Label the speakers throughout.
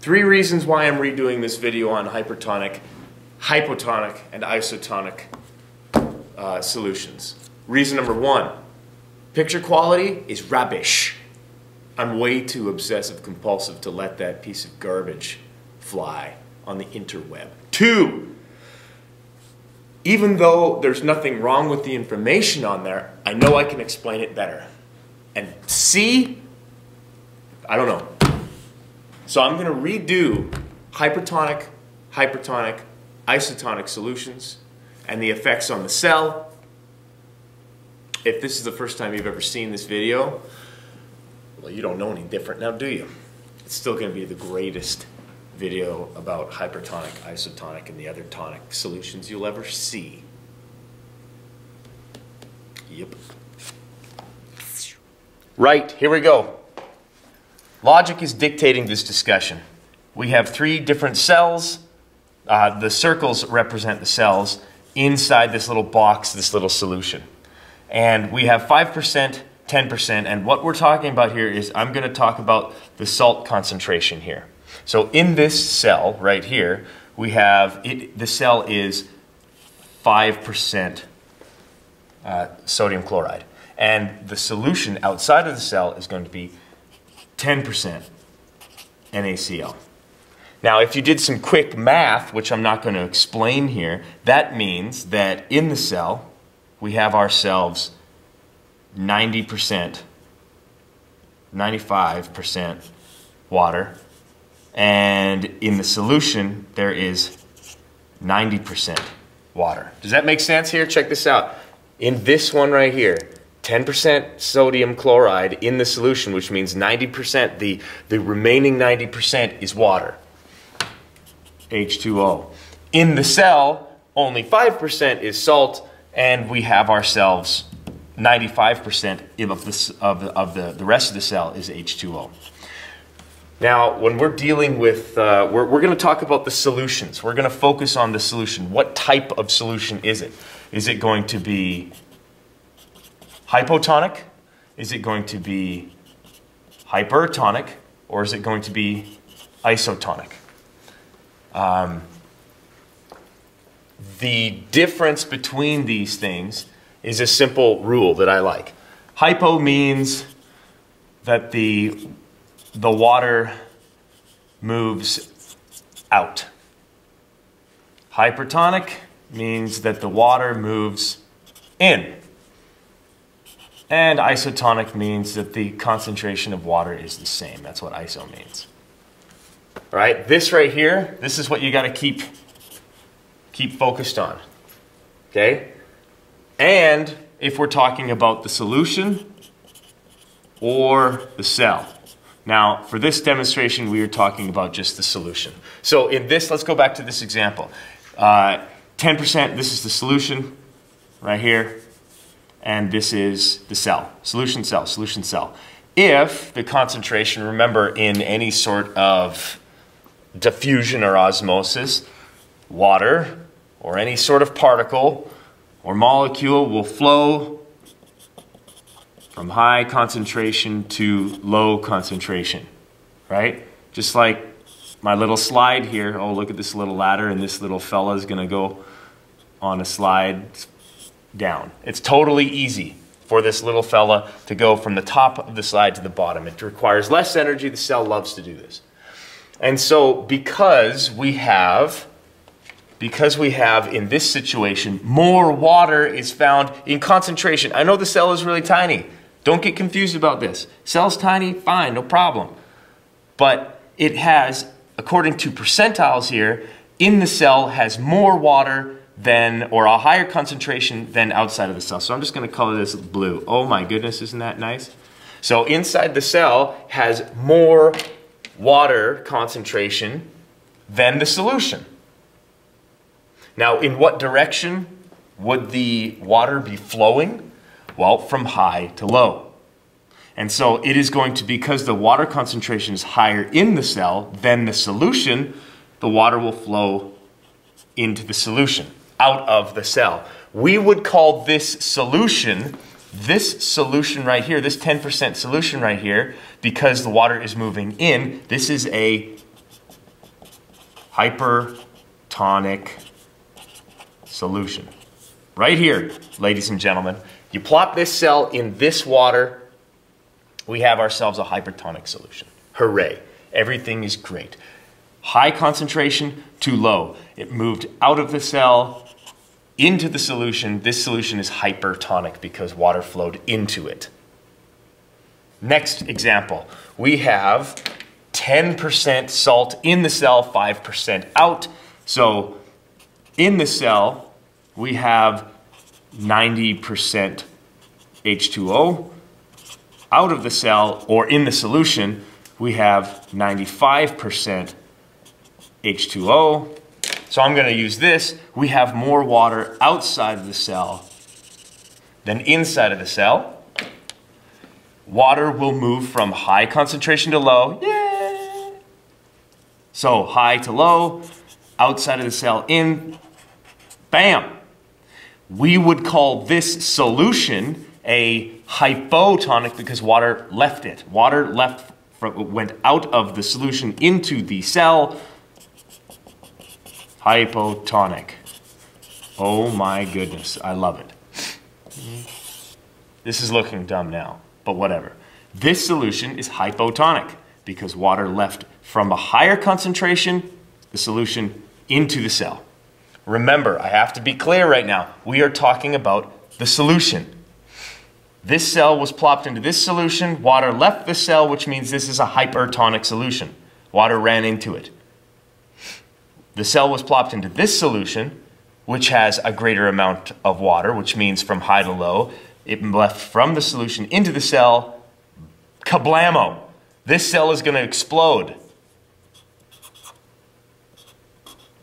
Speaker 1: Three reasons why I'm redoing this video on hypertonic, hypotonic, and isotonic solutions. Reason number one, picture quality is rubbish. I'm way too obsessive compulsive to let that piece of garbage fly on the interweb. Two, even though there's nothing wrong with the information on there, I know I can explain it better. And C, I don't know. So I'm going to redo hypertonic, hypertonic, isotonic solutions and the effects on the cell. If this is the first time you've ever seen this video, well, you don't know any different now, do you? It's still going to be the greatest video about hypertonic, isotonic, and the other tonic solutions you'll ever see. Yep. Right, here we go. Logic is dictating this discussion. We have three different cells. The circles represent the cells inside this little box, this little solution. And we have 5%, 10%, and what we're talking about here is I'm going to talk about the salt concentration here. So in this cell right here, we have, the cell is 5% sodium chloride. And the solution outside of the cell is going to be 10% NaCl. Now, if you did some quick math, which I'm not going to explain here, that means that in the cell, we have ourselves 90%, 95% water, and in the solution, there is 90% water. Does that make sense here? Check this out. In this one right here, 10% sodium chloride in the solution, which means 90%, the remaining 90% is water, H2O. In the cell, only 5% is salt, and we have ourselves 95% of the rest of the cell is H2O. Now, when we're dealing with, we're going to talk about the solutions. We're going to focus on the solution. What type of solution is it? Is it going to be hypotonic? Is it going to be hypertonic? Or is it going to be isotonic? The difference between these things is a simple rule that I like. Hypo means that the water moves out. Hypertonic means that the water moves in. And isotonic means that the concentration of water is the same. That's what iso means. All right, this right here, this is what you got to keep focused on. Okay? And if we're talking about the solution or the cell. Now, for this demonstration, we are talking about just the solution. So in this, let's go back to this example. 10%, this is the solution right here. And this is the cell, solution cell, solution cell. If the concentration, remember, in any sort of diffusion or osmosis, water or any sort of particle or molecule will flow from high concentration to low concentration, right? Just like my little slide here. Oh, look at this little ladder, and this little fella is going to go on a slide down. It's totally easy for this little fella to go from the top of the slide to the bottom. It requires less energy. The cell loves to do this. And so because we have in this situation more water is found in concentration. I know the cell is really tiny. Don't get confused about this. Cell's tiny, fine, no problem. But it has, according to percentiles here, in the cell has more water than, or a higher concentration than outside of the cell. So I'm just going to color this blue. Oh my goodness, isn't that nice? So inside the cell has more water concentration than the solution. Now, in what direction would the water be flowing? Well, from high to low. And so it is going to, because the water concentration is higher in the cell than the solution, the water will flow into the solution, out of the cell. We would call this solution this solution right here, this 10% solution right here, because the water is moving in, this is a hypertonic solution. Right here, ladies and gentlemen, you plop this cell in this water, we have ourselves a hypertonic solution. Hooray, everything is great. High concentration to low. It moved out of the cell into the solution. This solution is hypertonic because water flowed into it. Next example, we have 10% salt in the cell, 5% out. So in the cell, we have 90% H2O. Out of the cell, or in the solution, we have 95% H2O. So I'm going to use this. We have more water outside of the cell than inside of the cell. Water will move from high concentration to low. Yay! So high to low, outside of the cell, in. Bam! We would call this solution a hypotonic because water left it. Water went out of the solution into the cell. Hypotonic. Oh my goodness, I love it. This is looking dumb now, but whatever. This solution is hypotonic because water left from a higher concentration, the solution, into the cell. Remember, I have to be clear right now. We are talking about the solution. This cell was plopped into this solution. Water left the cell, which means this is a hypertonic solution. Water ran into it. The cell was plopped into this solution, which has a greater amount of water, which means from high to low. It left from the solution into the cell. Kablamo! This cell is going to explode.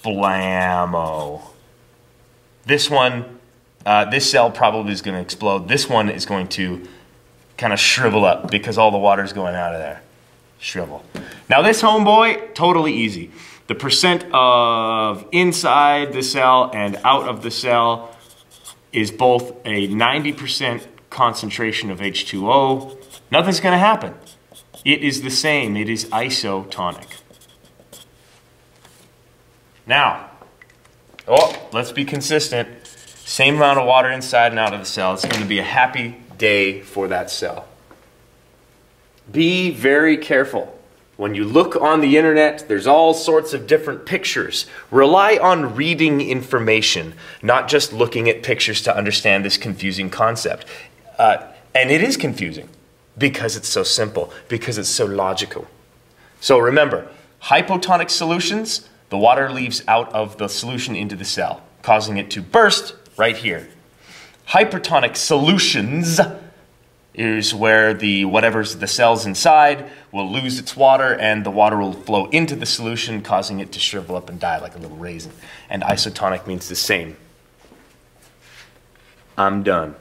Speaker 1: Blammo. This one, this cell probably is going to explode. This one is going to kind of shrivel up because all the water is going out of there. Shrivel. Now this homeboy, totally easy. The percent of inside the cell and out of the cell is both a 90% concentration of H2O. Nothing's going to happen. It is the same. It is isotonic. Now, let's be consistent. Same amount of water inside and out of the cell. It's going to be a happy day for that cell. Be very careful. When you look on the internet, there's all sorts of different pictures. Rely on reading information, not just looking at pictures to understand this confusing concept. And it is confusing because it's so simple, because it's so logical. So remember, hypotonic solutions, the water leaves out of the solution into the cell, causing it to burst right here. Hypertonic solutions is where whatever's the cells inside will lose its water and the water will flow into the solution, causing it to shrivel up and die like a little raisin. And isotonic means the same. I'm done.